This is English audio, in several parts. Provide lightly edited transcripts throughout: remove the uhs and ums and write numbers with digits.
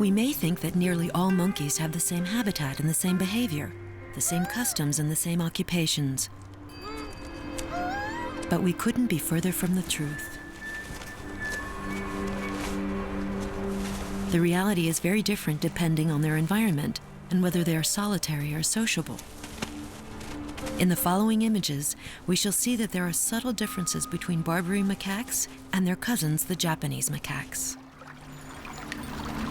We may think that nearly all monkeys have the same habitat and the same behavior, the same customs and the same occupations. But we couldn't be further from the truth. The reality is very different depending on their environment and whether they are solitary or sociable. In the following images, we shall see that there are subtle differences between Barbary macaques and their cousins, the Japanese macaques.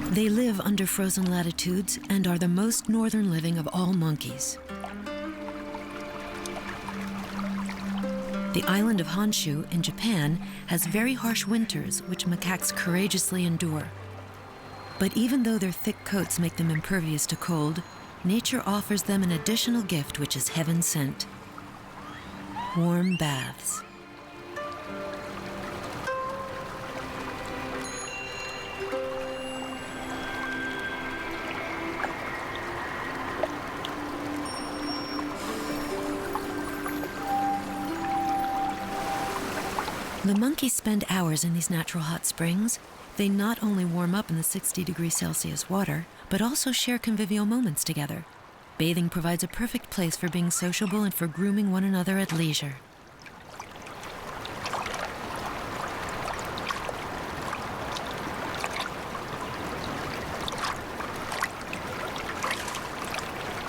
They live under frozen latitudes and are the most northern living of all monkeys. The island of Honshu in Japan has very harsh winters, which macaques courageously endure. But even though their thick coats make them impervious to cold, nature offers them an additional gift which is heaven sent: warm baths. The monkeys spend hours in these natural hot springs. They not only warm up in the 60°C water, but also share convivial moments together. Bathing provides a perfect place for being sociable and for grooming one another at leisure.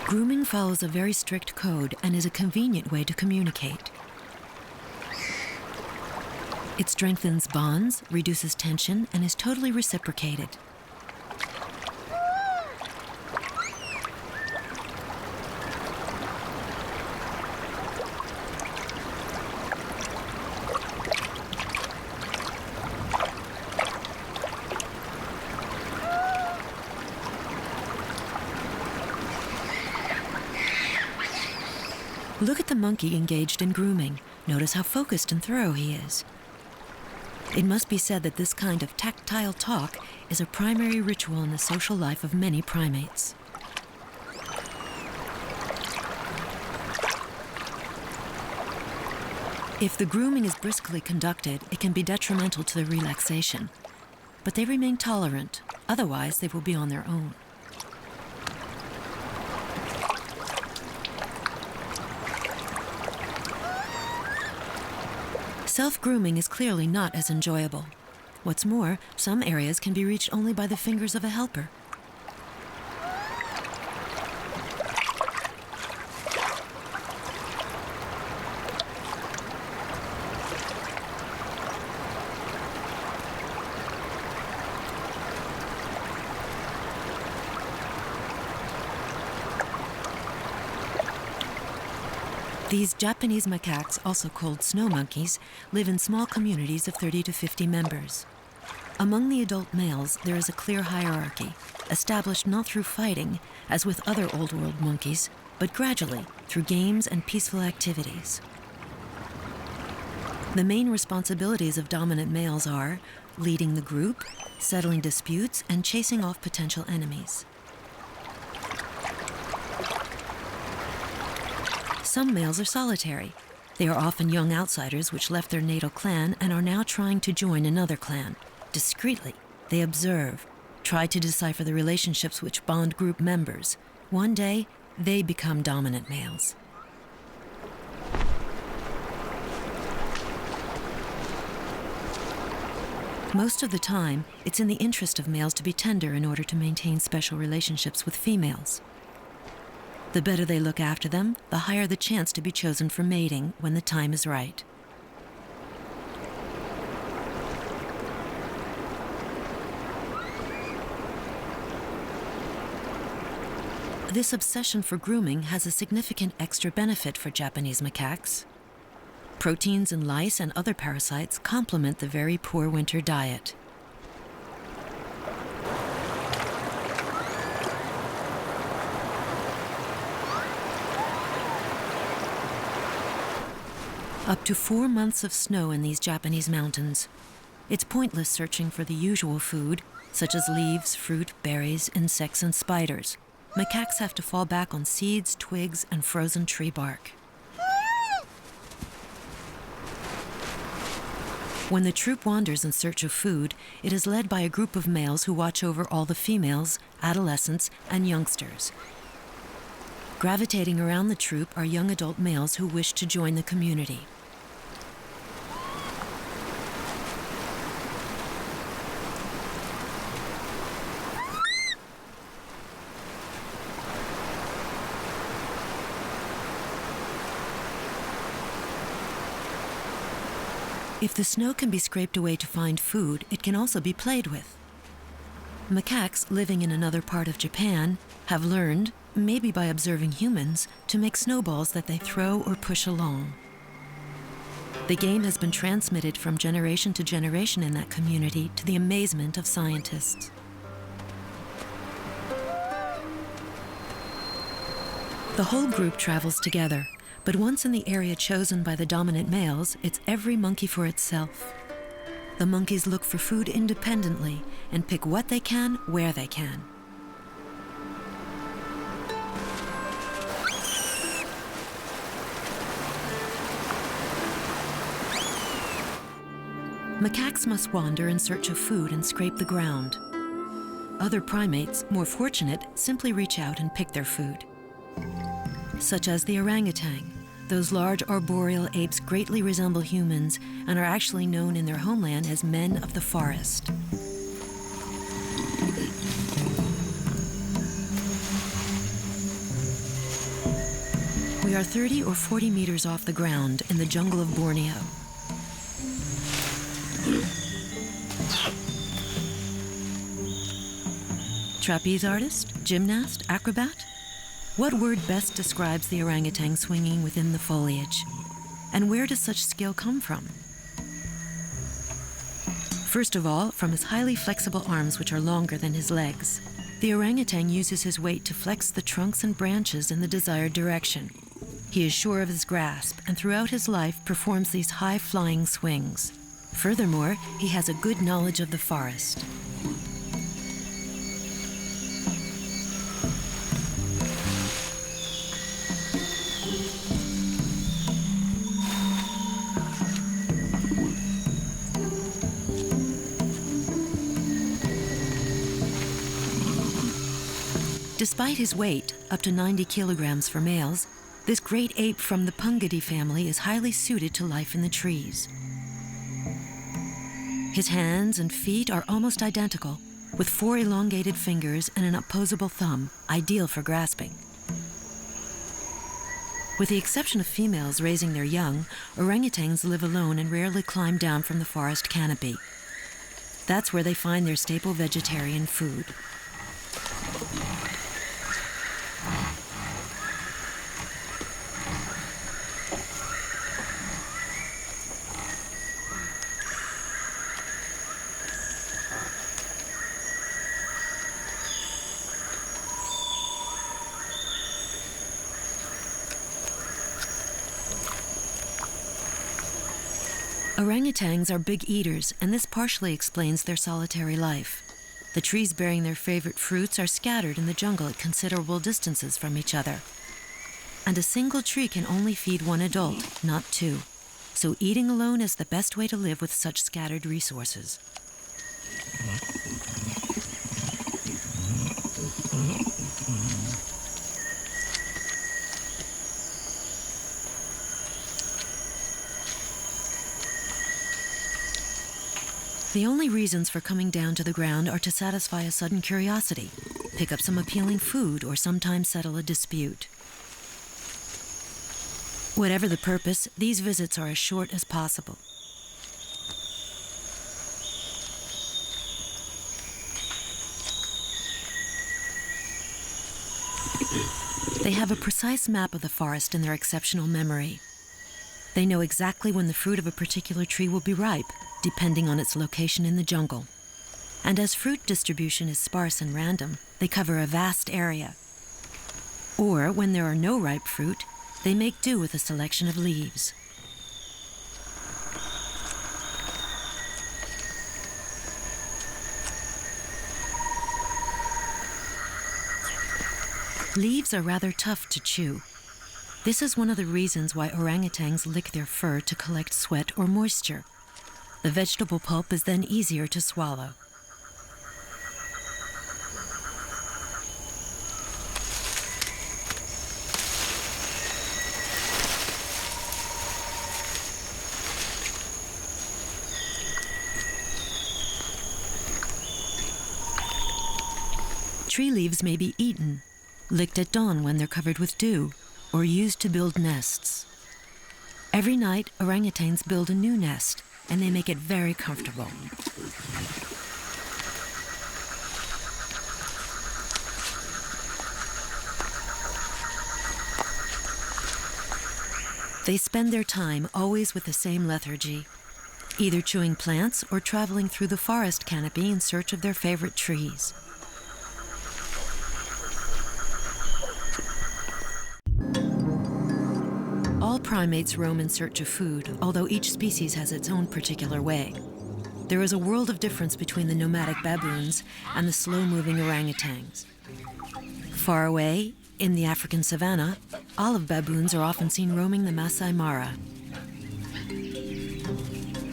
Grooming follows a very strict code and is a convenient way to communicate. It strengthens bonds, reduces tension, and is totally reciprocated. Look at the monkey engaged in grooming. Notice how focused and thorough he is. It must be said that this kind of tactile talk is a primary ritual in the social life of many primates. If the grooming is briskly conducted, it can be detrimental to their relaxation. But they remain tolerant, otherwise they will be on their own. Self-grooming is clearly not as enjoyable. What's more, some areas can be reached only by the fingers of a helper. These Japanese macaques, also called snow monkeys, live in small communities of 30 to 50 members. Among the adult males, there is a clear hierarchy, established not through fighting, as with other Old World monkeys, but gradually through games and peaceful activities. The main responsibilities of dominant males are leading the group, settling disputes, and chasing off potential enemies. Some males are solitary. They are often young outsiders which left their natal clan and are now trying to join another clan. Discreetly, they observe, try to decipher the relationships which bond group members. One day, they become dominant males. Most of the time, it's in the interest of males to be tender in order to maintain special relationships with females. The better they look after them, the higher the chance to be chosen for mating when the time is right. This obsession for grooming has a significant extra benefit for Japanese macaques. Proteins in lice and other parasites complement the very poor winter diet. Up to 4 months of snow in these Japanese mountains. It's pointless searching for the usual food, such as leaves, fruit, berries, insects, and spiders. Macaques have to fall back on seeds, twigs, and frozen tree bark. When the troop wanders in search of food, it is led by a group of males who watch over all the females, adolescents, and youngsters. Gravitating around the troop are young adult males who wish to join the community. If the snow can be scraped away to find food, it can also be played with. Macaques living in another part of Japan have learned, maybe by observing humans, to make snowballs that they throw or push along. The game has been transmitted from generation to generation in that community to the amazement of scientists. The whole group travels together, but once in the area chosen by the dominant males, it's every monkey for itself. The monkeys look for food independently and pick what they can, where they can. Macaques must wander in search of food and scrape the ground. Other primates, more fortunate, simply reach out and pick their food. Such as the orangutan. Those large arboreal apes greatly resemble humans and are actually known in their homeland as men of the forest. We are 30 or 40 meters off the ground in the jungle of Borneo. Trapeze artist, gymnast, acrobat? What word best describes the orangutan swinging within the foliage? And where does such skill come from? First of all, from his highly flexible arms, which are longer than his legs. The orangutan uses his weight to flex the trunks and branches in the desired direction. He is sure of his grasp, and throughout his life performs these high-flying swings. Furthermore, he has a good knowledge of the forest. Despite his weight, up to 90 kilograms for males, this great ape from the Pungidae family is highly suited to life in the trees. His hands and feet are almost identical, with 4 elongated fingers and an opposable thumb, ideal for grasping. With the exception of females raising their young, orangutans live alone and rarely climb down from the forest canopy. That's where they find their staple vegetarian food. Orangutans are big eaters, and this partially explains their solitary life. The trees bearing their favorite fruits are scattered in the jungle at considerable distances from each other. And a single tree can only feed one adult, not 2. So eating alone is the best way to live with such scattered resources. The only reasons for coming down to the ground are to satisfy a sudden curiosity, pick up some appealing food, or sometimes settle a dispute. Whatever the purpose, these visits are as short as possible. They have a precise map of the forest in their exceptional memory. They know exactly when the fruit of a particular tree will be ripe, depending on its location in the jungle. And as fruit distribution is sparse and random, they cover a vast area. Or, when there are no ripe fruit, they make do with a selection of leaves. Leaves are rather tough to chew. This is one of the reasons why orangutans lick their fur to collect sweat or moisture. The vegetable pulp is then easier to swallow. Tree leaves may be eaten, licked at dawn when they're covered with dew, or used to build nests. Every night, orangutans build a new nest, and they make it very comfortable. They spend their time always with the same lethargy, either chewing plants or traveling through the forest canopy in search of their favorite trees. All primates roam in search of food, although each species has its own particular way. There is a world of difference between the nomadic baboons and the slow-moving orangutans. Far away, in the African savanna, olive baboons are often seen roaming the Masai Mara.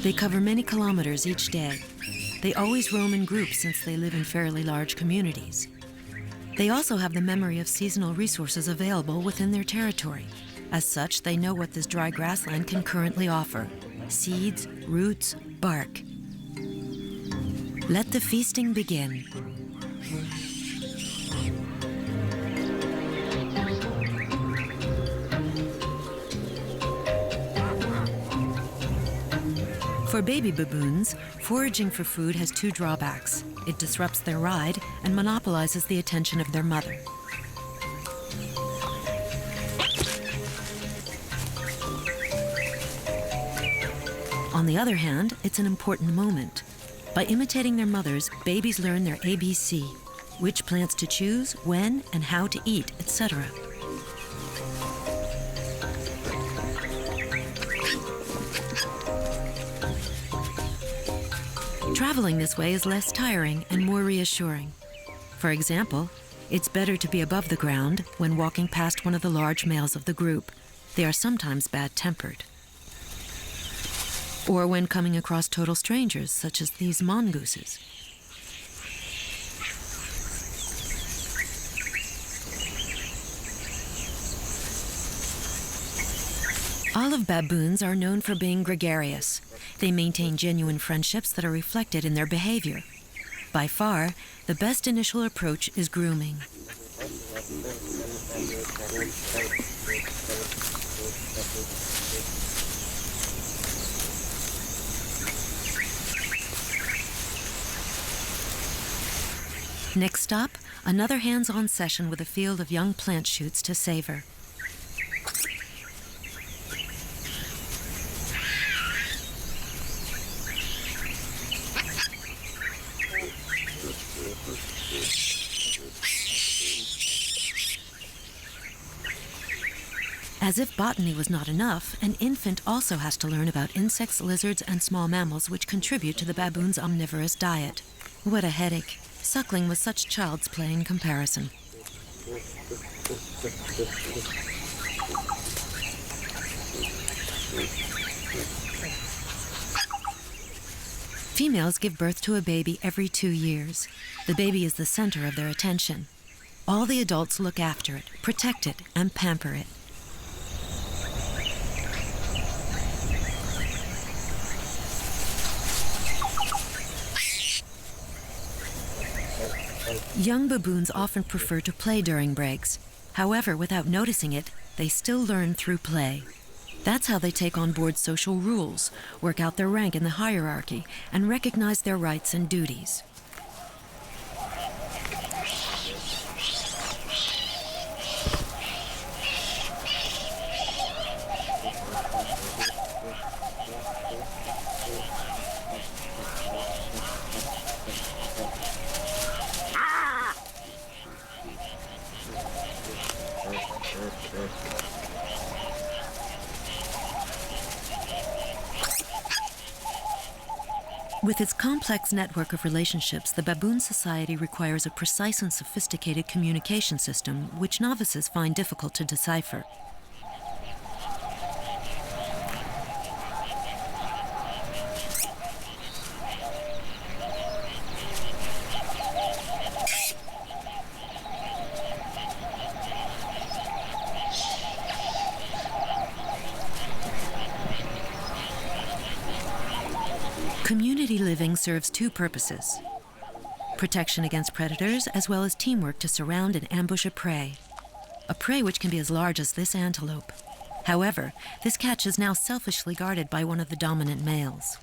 They cover many kilometers each day. They always roam in groups since they live in fairly large communities. They also have the memory of seasonal resources available within their territory. As such, they know what this dry grassland can currently offer: seeds, roots, bark. Let the feasting begin. For baby baboons, foraging for food has two drawbacks. It disrupts their ride and monopolizes the attention of their mother. On the other hand, it's an important moment. By imitating their mothers, babies learn their ABC, which plants to choose, when and how to eat, etc. Traveling this way is less tiring and more reassuring. For example, it's better to be above the ground when walking past one of the large males of the group. They are sometimes bad-tempered. Or when coming across total strangers, such as these mongooses. Olive baboons are known for being gregarious. They maintain genuine friendships that are reflected in their behavior. By far, the best initial approach is grooming. Next stop, another hands-on session with a field of young plant shoots to savor. As if botany was not enough, an infant also has to learn about insects, lizards, and small mammals which contribute to the baboon's omnivorous diet. What a headache. Suckling was such child's play in comparison. Females give birth to a baby every 2 years. The baby is the center of their attention. All the adults look after it, protect it, and pamper it. Young baboons often prefer to play during breaks. However, without noticing it, they still learn through play. That's how they take on board social rules, work out their rank in the hierarchy, and recognize their rights and duties. With its complex network of relationships, the baboon society requires a precise and sophisticated communication system, which novices find difficult to decipher. community living serves two purposes: protection against predators, as well as teamwork to surround and ambush a prey which can be as large as this antelope. However, this catch is now selfishly guarded by one of the dominant males.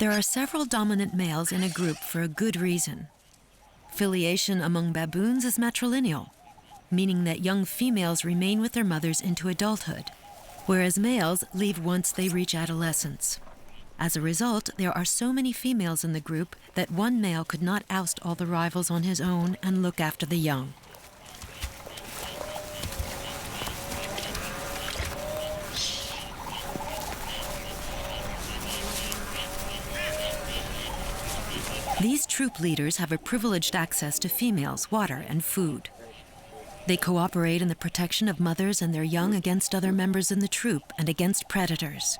There are several dominant males in a group for a good reason. Filiation among baboons is matrilineal, meaning that young females remain with their mothers into adulthood, whereas males leave once they reach adolescence. As a result, there are so many females in the group that one male could not oust all the rivals on his own and look after the young. These troop leaders have a privileged access to females, water, and food. They cooperate in the protection of mothers and their young against other members in the troop and against predators.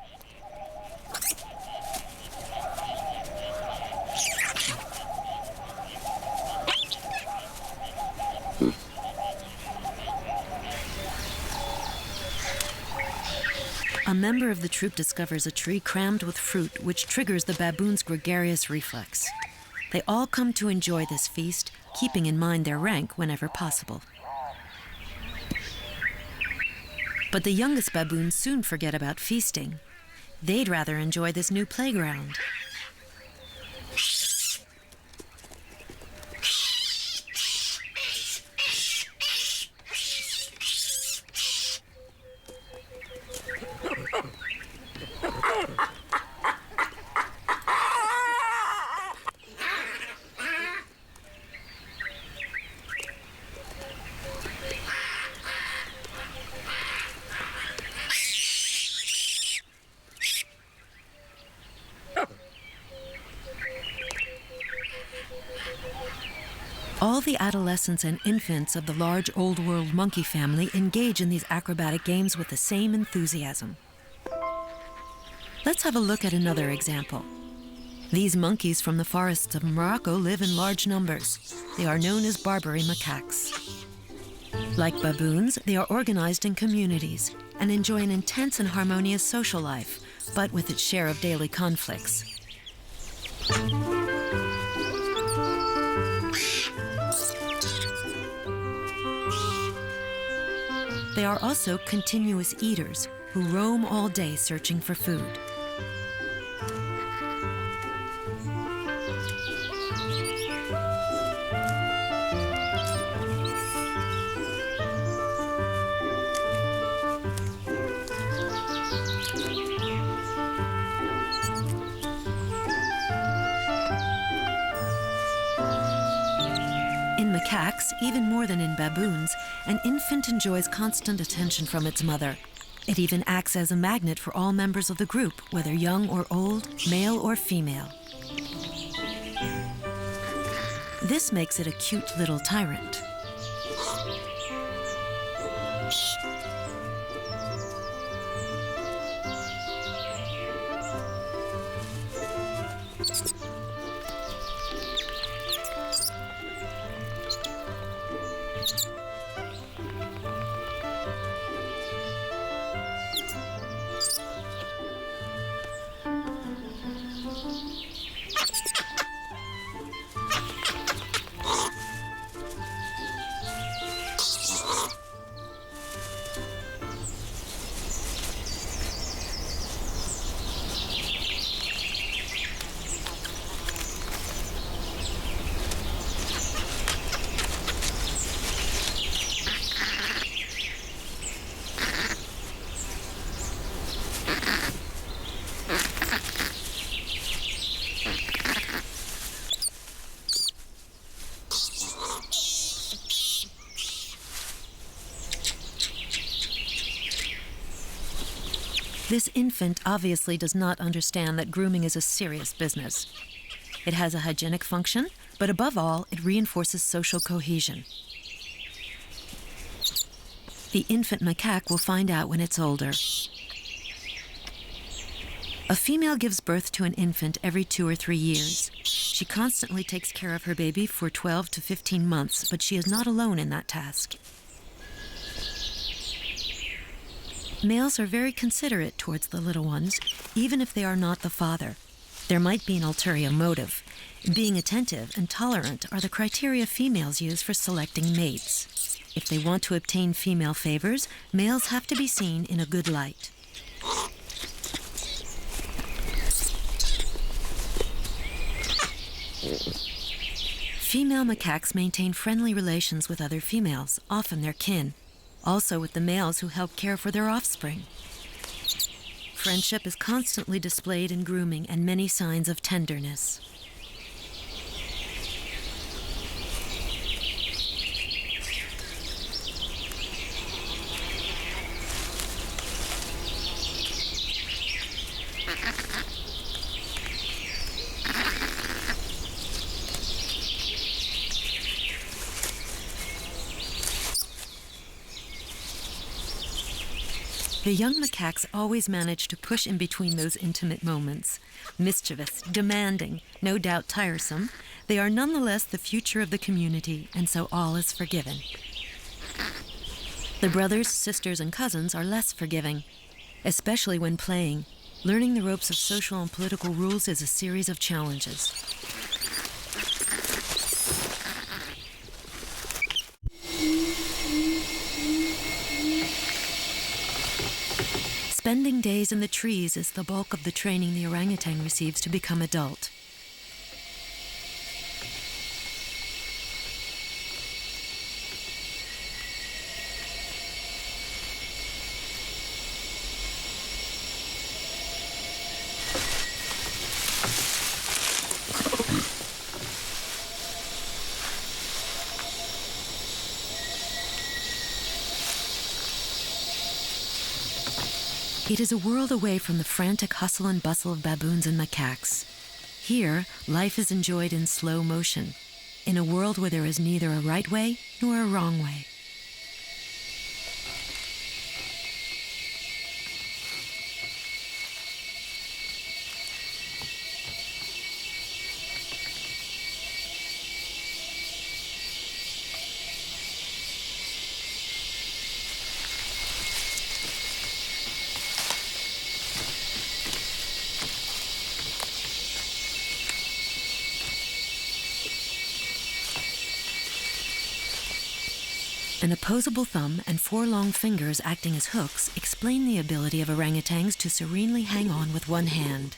A member of the troop discovers a tree crammed with fruit, which triggers the baboon's gregarious reflex. They all come to enjoy this feast, keeping in mind their rank whenever possible. But the youngest baboons soon forget about feasting. They'd rather enjoy this new playground. All the adolescents and infants of the large Old World monkey family engage in these acrobatic games with the same enthusiasm. Let's have a look at another example. These monkeys from the forests of Morocco live in large numbers. They are known as Barbary macaques. Like baboons, they are organized in communities and enjoy an intense and harmonious social life, but with its share of daily conflicts. They are also continuous eaters who roam all day searching for food. In macaques, even more than in baboons, an infant enjoys constant attention from its mother. It even acts as a magnet for all members of the group, whether young or old, male or female. This makes it a cute little tyrant. This infant obviously does not understand that grooming is a serious business. It has a hygienic function, but above all, it reinforces social cohesion. The infant macaque will find out when it's older. A female gives birth to an infant every 2 or 3 years. She constantly takes care of her baby for 12 to 15 months, but she is not alone in that task. Males are very considerate towards the little ones, even if they are not the father. There might be an ulterior motive. Being attentive and tolerant are the criteria females use for selecting mates. If they want to obtain female favors, males have to be seen in a good light. Female macaques maintain friendly relations with other females, often their kin, also with the males who help care for their offspring. Friendship is constantly displayed in grooming and many signs of tenderness. The young macaques always manage to push in between those intimate moments. Mischievous, demanding, no doubt tiresome, they are nonetheless the future of the community, and so all is forgiven. The brothers, sisters, and cousins are less forgiving, especially when playing. Learning the ropes of social and political rules is a series of challenges. Spending days in the trees is the bulk of the training the orangutan receives to become adult. It is a world away from the frantic hustle and bustle of baboons and macaques. Here, life is enjoyed in slow motion, in a world where there is neither a right way nor a wrong way. An opposable thumb and 4 long fingers acting as hooks explain the ability of orangutans to serenely hang on with one hand.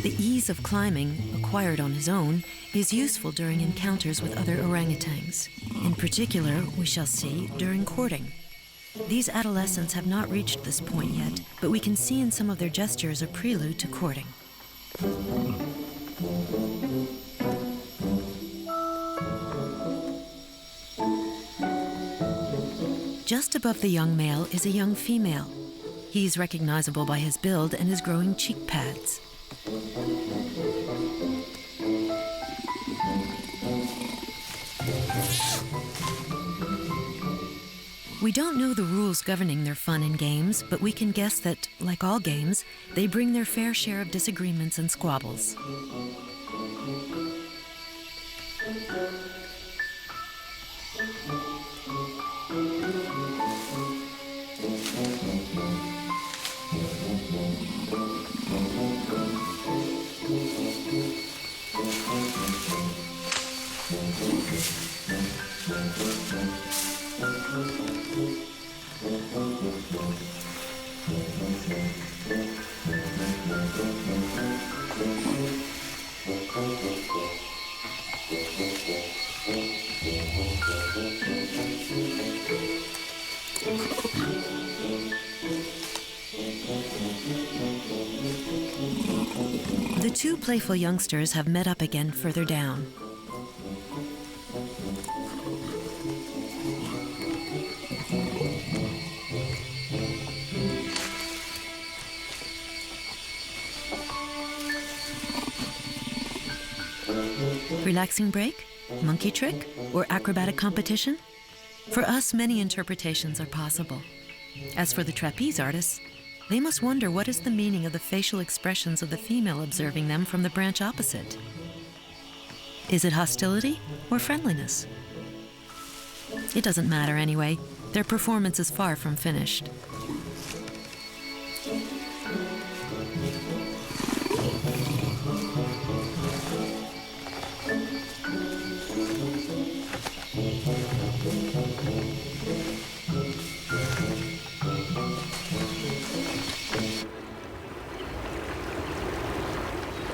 The ease of climbing, acquired on his own, is useful during encounters with other orangutans. In particular, we shall see, during courting. These adolescents have not reached this point yet, but we can see in some of their gestures a prelude to courting. Just above the young male is a young female. He's recognizable by his build and his growing cheek pads. We don't know the rules governing their fun and games, but we can guess that, like all games, they bring their fair share of disagreements and squabbles. The two playful youngsters have met up again further down. Relaxing break, monkey trick, or acrobatic competition? For us, many interpretations are possible. As for the trapeze artists, they must wonder what is the meaning of the facial expressions of the female observing them from the branch opposite. Is it hostility or friendliness? It doesn't matter anyway. Their performance is far from finished.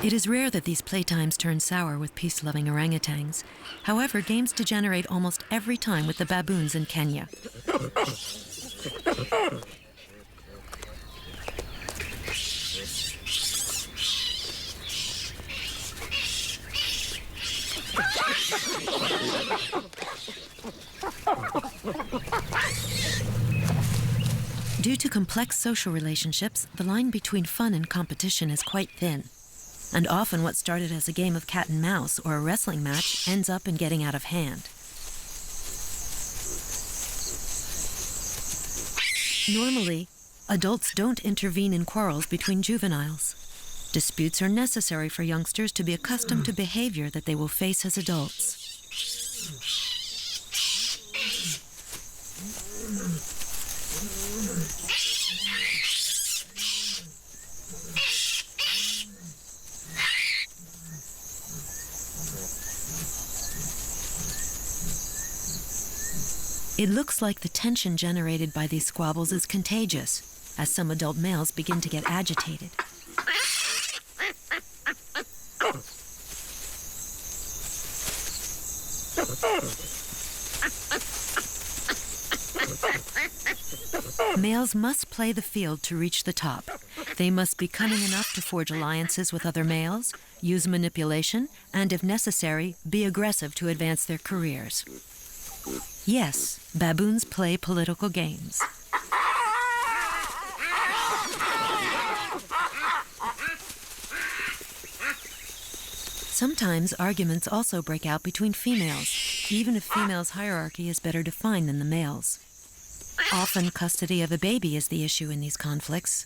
It is rare that these playtimes turn sour with peace-loving orangutans. However, games degenerate almost every time with the baboons in Kenya. Due to complex social relationships, the line between fun and competition is quite thin. And often what started as a game of cat and mouse or a wrestling match ends up in getting out of hand. Normally, adults don't intervene in quarrels between juveniles. Disputes are necessary for youngsters to be accustomed to behavior that they will face as adults. It looks like the tension generated by these squabbles is contagious, as some adult males begin to get agitated. Males must play the field to reach the top. They must be cunning enough to forge alliances with other males, use manipulation, and if necessary, be aggressive to advance their careers. Yes, baboons play political games. Sometimes arguments also break out between females, even if females' hierarchy is better defined than the males. Often custody of a baby is the issue in these conflicts.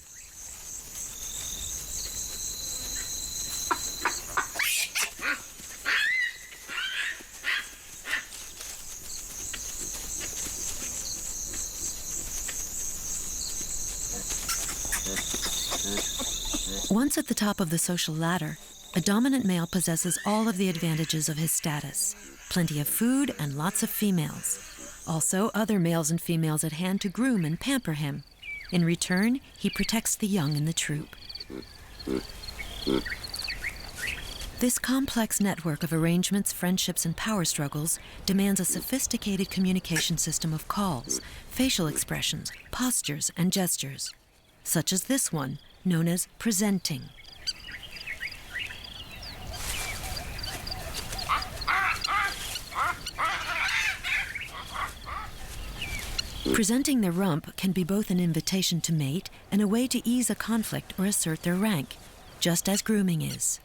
Once at the top of the social ladder, a dominant male possesses all of the advantages of his status. Plenty of food and lots of females. Also, other males and females at hand to groom and pamper him. In return, he protects the young in the troop. This complex network of arrangements, friendships, and power struggles demands a sophisticated communication system of calls, facial expressions, postures, and gestures, such as this one, known as presenting. Presenting their rump can be both an invitation to mate and a way to ease a conflict or assert their rank, just as grooming is.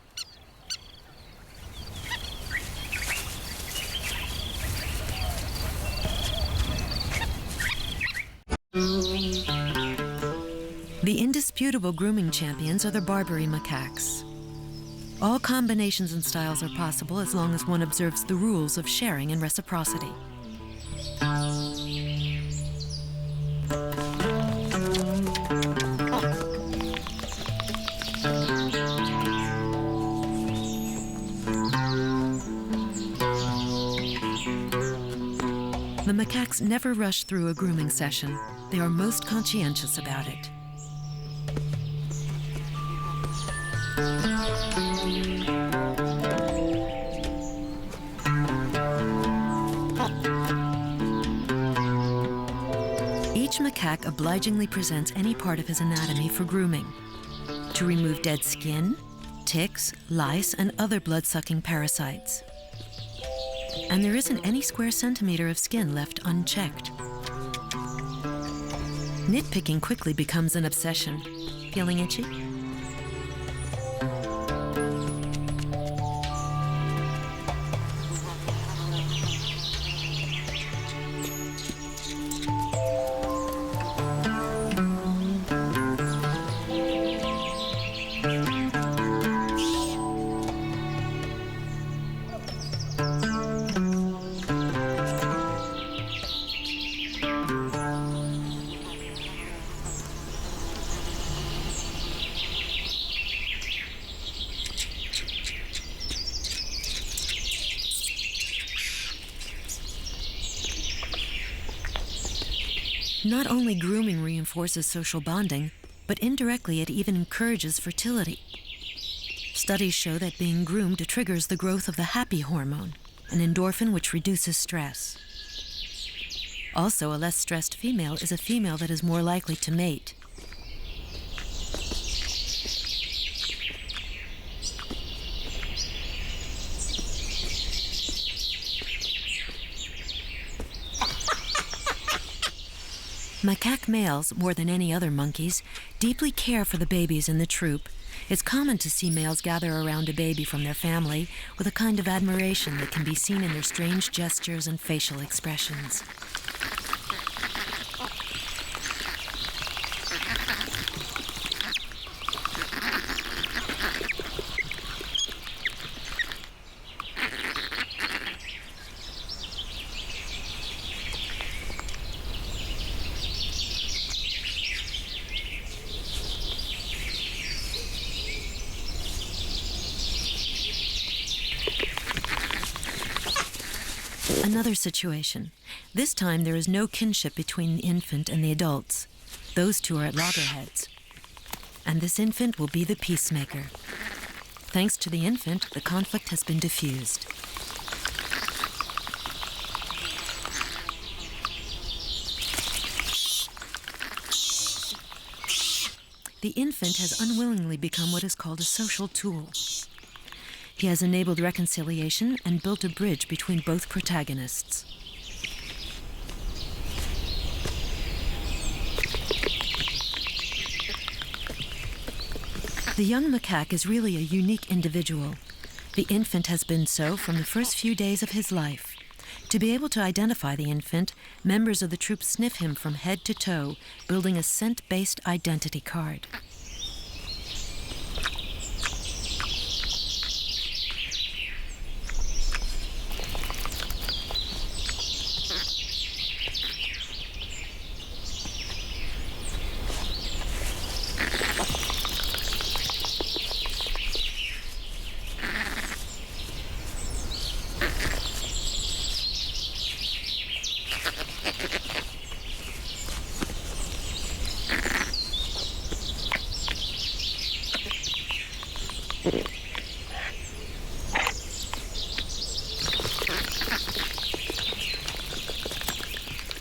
The indisputable grooming champions are the Barbary macaques. All combinations and styles are possible as long as one observes the rules of sharing and reciprocity. The macaques never rush through a grooming session. They are most conscientious about it. Each macaque obligingly presents any part of his anatomy for grooming, to remove dead skin, ticks, lice, and other blood-sucking parasites. And there isn't any square centimeter of skin left unchecked. Nitpicking quickly becomes an obsession. Feeling itchy? Not only grooming reinforces social bonding, but indirectly it even encourages fertility. Studies show that being groomed triggers the growth of the happy hormone, an endorphin which reduces stress. Also, a less stressed female is a female that is more likely to mate. Macaque males, more than any other monkeys, deeply care for the babies in the troop. It's common to see males gather around a baby from their family with a kind of admiration that can be seen in their strange gestures and facial expressions. Another situation. This time there is no kinship between the infant and the adults. Those two are at loggerheads. And this infant will be the peacemaker. Thanks to the infant, the conflict has been diffused. The infant has unwillingly become what is called a social tool. He has enabled reconciliation and built a bridge between both protagonists. The young macaque is really a unique individual. The infant has been so from the first few days of his life. To be able to identify the infant, members of the troop sniff him from head to toe, building a scent-based identity card.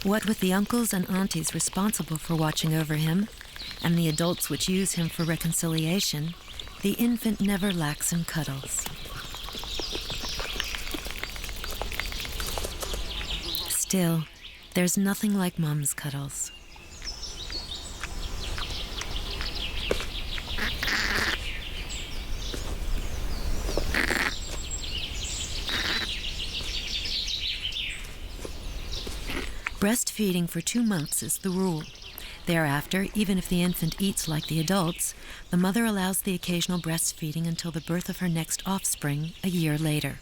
What with the uncles and aunties responsible for watching over him, and the adults which use him for reconciliation, the infant never lacks in cuddles. Still, there's nothing like Mom's cuddles. Breastfeeding for 2 months is the rule. Thereafter, even if the infant eats like the adults, the mother allows the occasional breastfeeding until the birth of her next offspring a year later.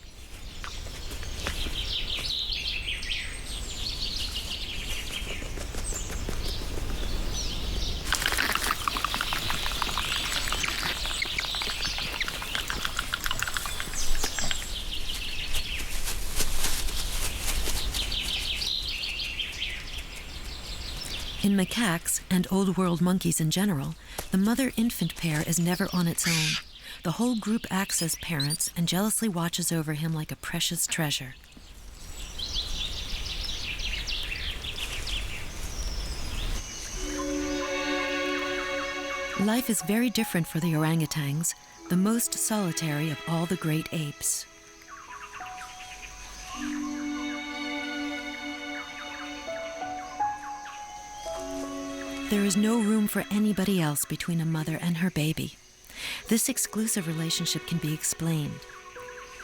In macaques, and Old World monkeys in general, the mother-infant pair is never on its own. The whole group acts as parents and jealously watches over him like a precious treasure. Life is very different for the orangutans, the most solitary of all the great apes. There is no room for anybody else between a mother and her baby. This exclusive relationship can be explained.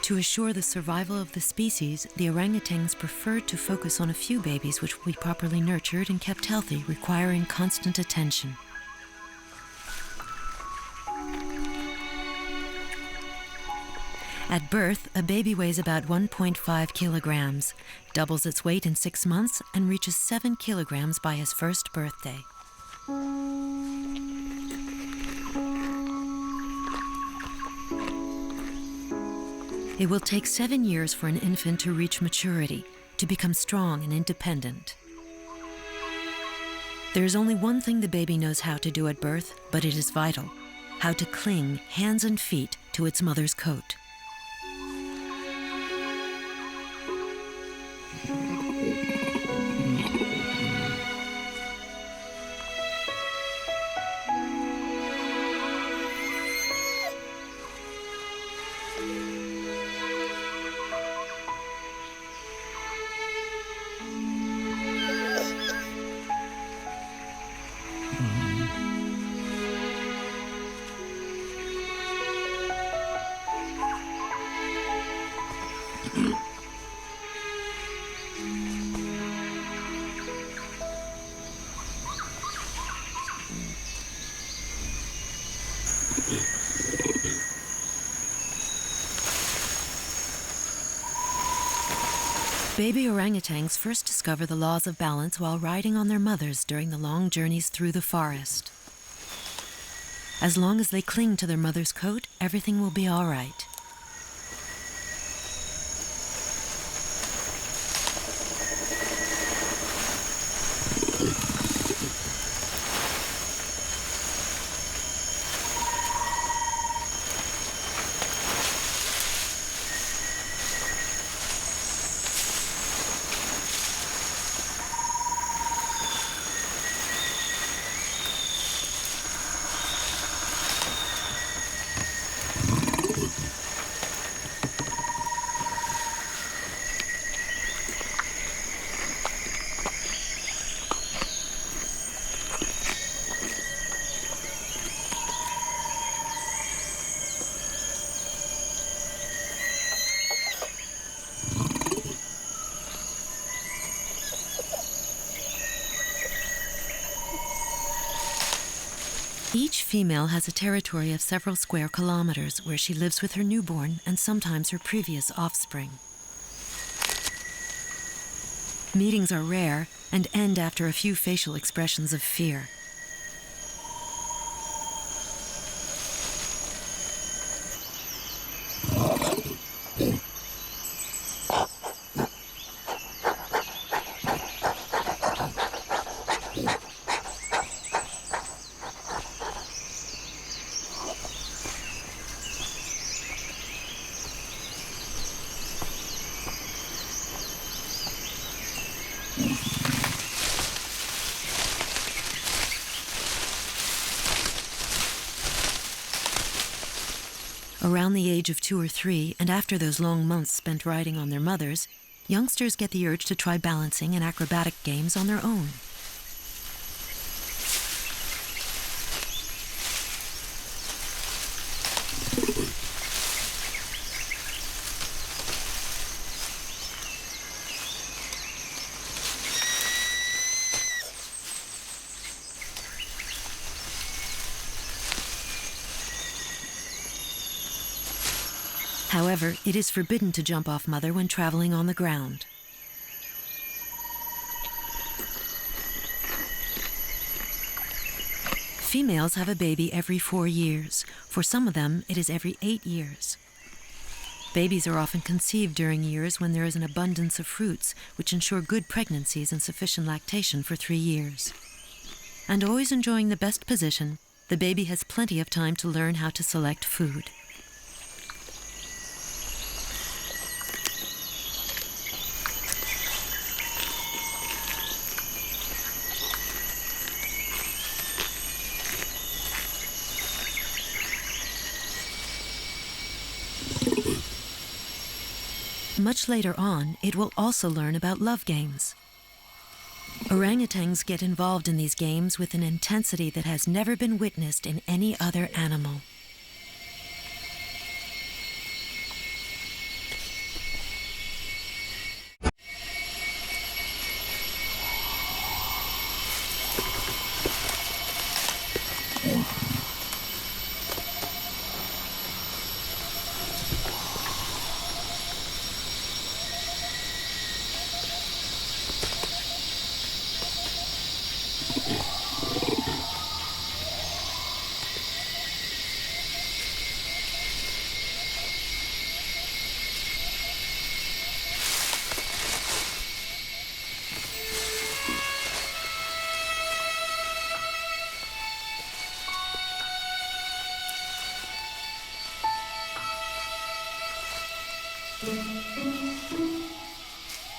To assure the survival of the species, the orangutans preferred to focus on a few babies which will be properly nurtured and kept healthy, requiring constant attention. At birth, a baby weighs about 1.5 kilograms, doubles its weight in 6 months, and reaches 7 kilograms by his first birthday. It will take 7 years for an infant to reach maturity, to become strong and independent. There's only one thing the baby knows how to do at birth, but it is vital: how to cling, hands and feet, to its mother's coat. Baby orangutans first discover the laws of balance while riding on their mothers during the long journeys through the forest. As long as they cling to their mother's coat, everything will be all right. Each female has a territory of several square kilometers where she lives with her newborn and sometimes her previous offspring. Meetings are rare and end after a few facial expressions of fear. Around the age of 2 or 3, and after those long months spent riding on their mothers, youngsters get the urge to try balancing and acrobatic games on their own. However, it is forbidden to jump off mother when traveling on the ground. Females have a baby every 4 years. For some of them, it is every 8 years. Babies are often conceived during years when there is an abundance of fruits, which ensure good pregnancies and sufficient lactation for 3 years. And always enjoying the best position, the baby has plenty of time to learn how to select food. Much later on, it will also learn about love games. Orangutans get involved in these games with an intensity that has never been witnessed in any other animal.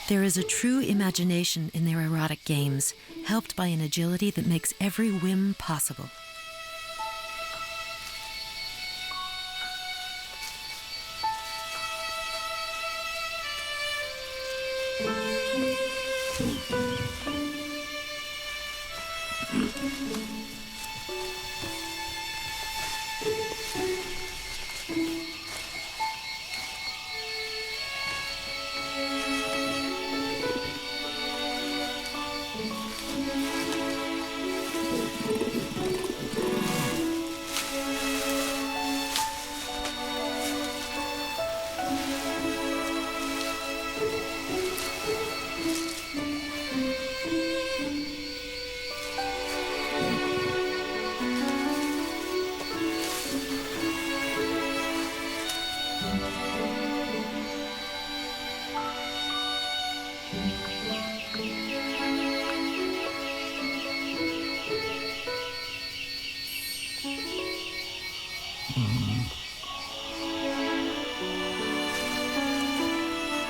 There is a true imagination in their erotic games, helped by an agility that makes every whim possible.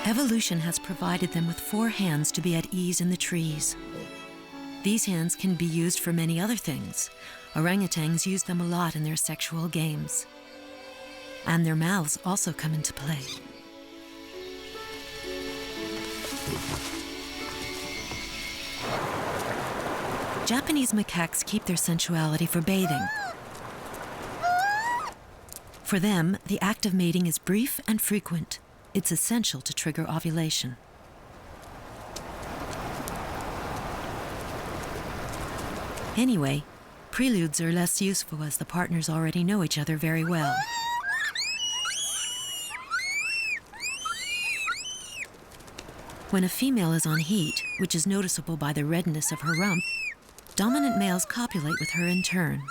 Evolution has provided them with 4 hands to be at ease in the trees. These hands can be used for many other things. Orangutans use them a lot in their sexual games. And their mouths also come into play. Japanese macaques keep their sensuality for bathing. For them, the act of mating is brief and frequent. It's essential to trigger ovulation. Anyway, preludes are less useful as the partners already know each other very well. When a female is on heat, which is noticeable by the redness of her rump, dominant males copulate with her in turn.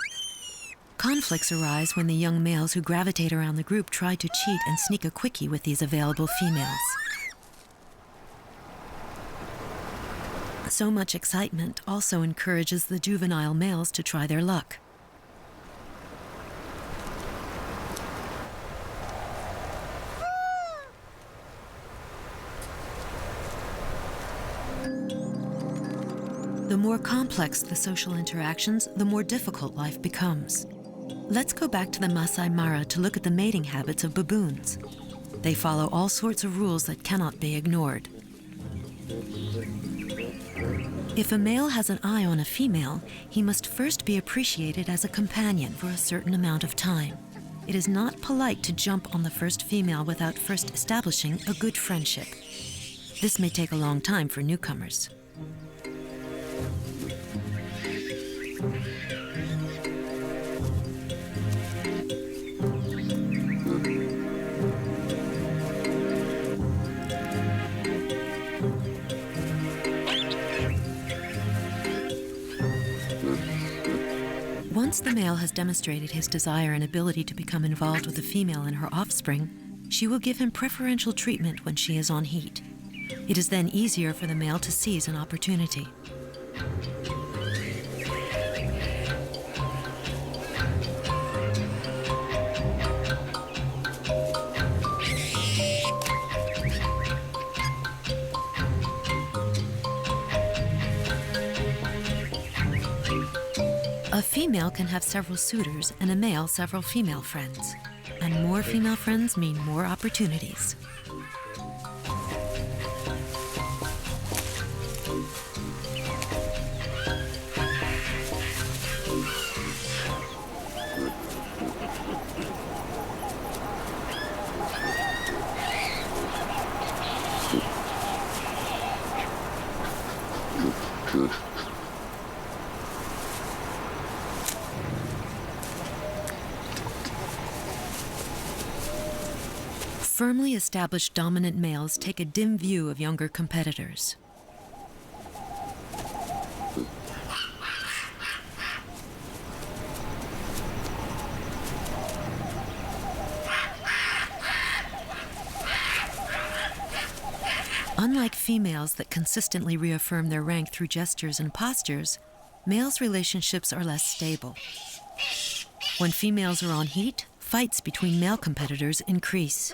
Conflicts arise when the young males who gravitate around the group try to cheat and sneak a quickie with these available females. So much excitement also encourages the juvenile males to try their luck. The more complex the social interactions, the more difficult life becomes. Let's go back to the Masai Mara to look at the mating habits of baboons. They follow all sorts of rules that cannot be ignored. If a male has an eye on a female, he must first be appreciated as a companion for a certain amount of time. It is not polite to jump on the first female without first establishing a good friendship. This may take a long time for newcomers. Once the male has demonstrated his desire and ability to become involved with the female and her offspring, she will give him preferential treatment when she is on heat. It is then easier for the male to seize an opportunity. A female can have several suitors and a male several female friends. And more female friends mean more opportunities. Firmly established dominant males take a dim view of younger competitors. Unlike females that consistently reaffirm their rank through gestures and postures, males' relationships are less stable. When females are on heat, fights between male competitors increase.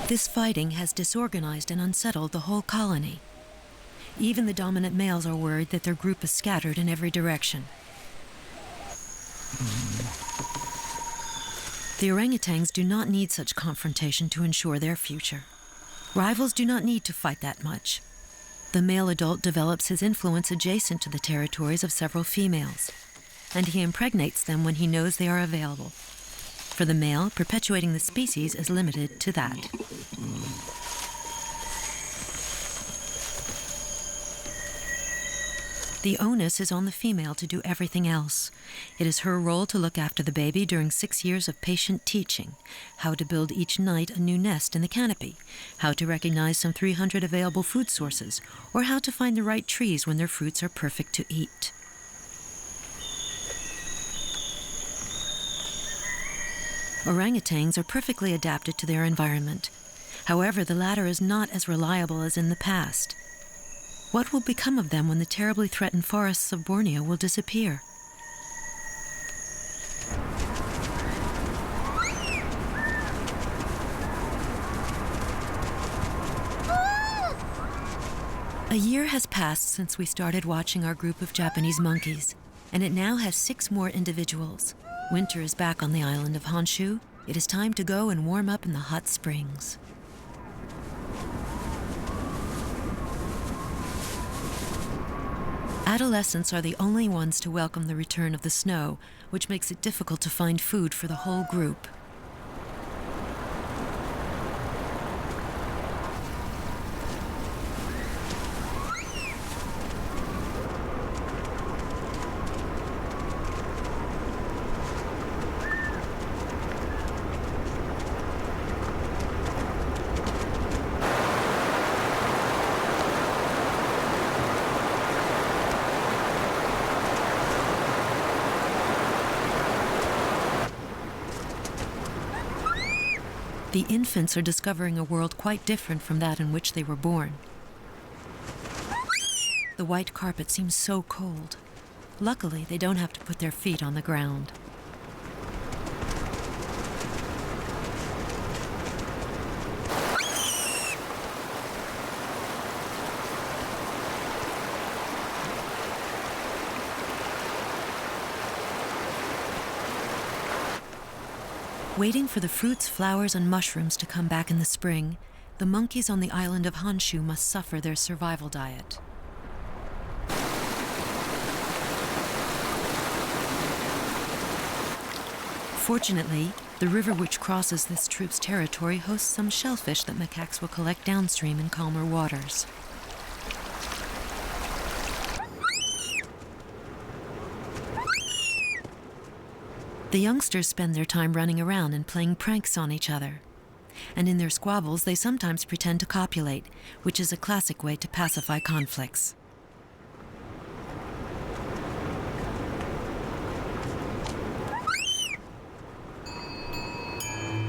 This fighting has disorganized and unsettled the whole colony. Even the dominant males are worried that their group is scattered in every direction. The orangutans do not need such confrontation to ensure their future. Rivals do not need to fight that much. The male adult develops his influence adjacent to the territories of several females, and he impregnates them when he knows they are available. For the male, perpetuating the species is limited to that. The onus is on the female to do everything else. It is her role to look after the baby during 6 years of patient teaching, how to build each night a new nest in the canopy, how to recognize some 300 available food sources, or how to find the right trees when their fruits are perfect to eat. Orangutans are perfectly adapted to their environment. However, the latter is not as reliable as in the past. What will become of them when the terribly threatened forests of Borneo will disappear? A year has passed since we started watching our group of Japanese monkeys, and it now has 6 more individuals. Winter is back on the island of Honshu. It is time to go and warm up in the hot springs. Adolescents are the only ones to welcome the return of the snow, which makes it difficult to find food for the whole group. The infants are discovering a world quite different from that in which they were born. The white carpet seems so cold. Luckily, they don't have to put their feet on the ground. Waiting for the fruits, flowers, and mushrooms to come back in the spring, the monkeys on the island of Honshu must suffer their survival diet. Fortunately, the river which crosses this troop's territory hosts some shellfish that macaques will collect downstream in calmer waters. The youngsters spend their time running around and playing pranks on each other. And in their squabbles, they sometimes pretend to copulate, which is a classic way to pacify conflicts.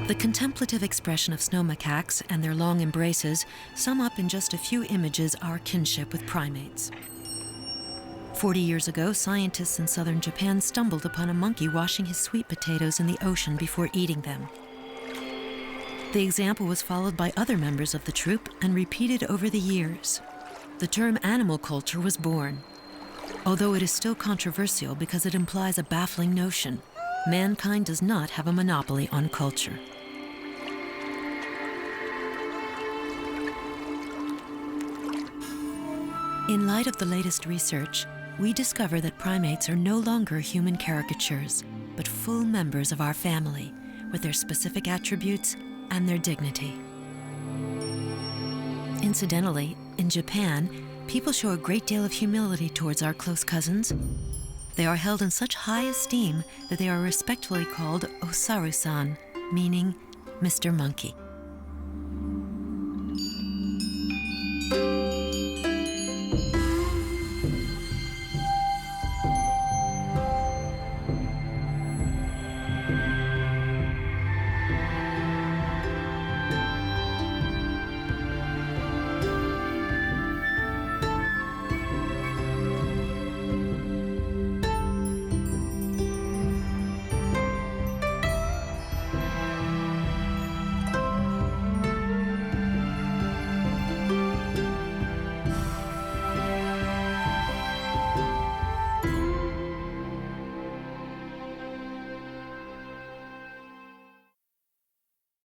The contemplative expression of snow macaques and their long embraces sum up in just a few images our kinship with primates. 40 years ago, scientists in southern Japan stumbled upon a monkey washing his sweet potatoes in the ocean before eating them. The example was followed by other members of the troop and repeated over the years. The term animal culture was born, although it is still controversial because it implies a baffling notion. Mankind does not have a monopoly on culture. In light of the latest research, we discover that primates are no longer human caricatures, but full members of our family, with their specific attributes and their dignity. Incidentally, in Japan, people show a great deal of humility towards our close cousins. They are held in such high esteem that they are respectfully called Osaru-san, meaning Mr. Monkey.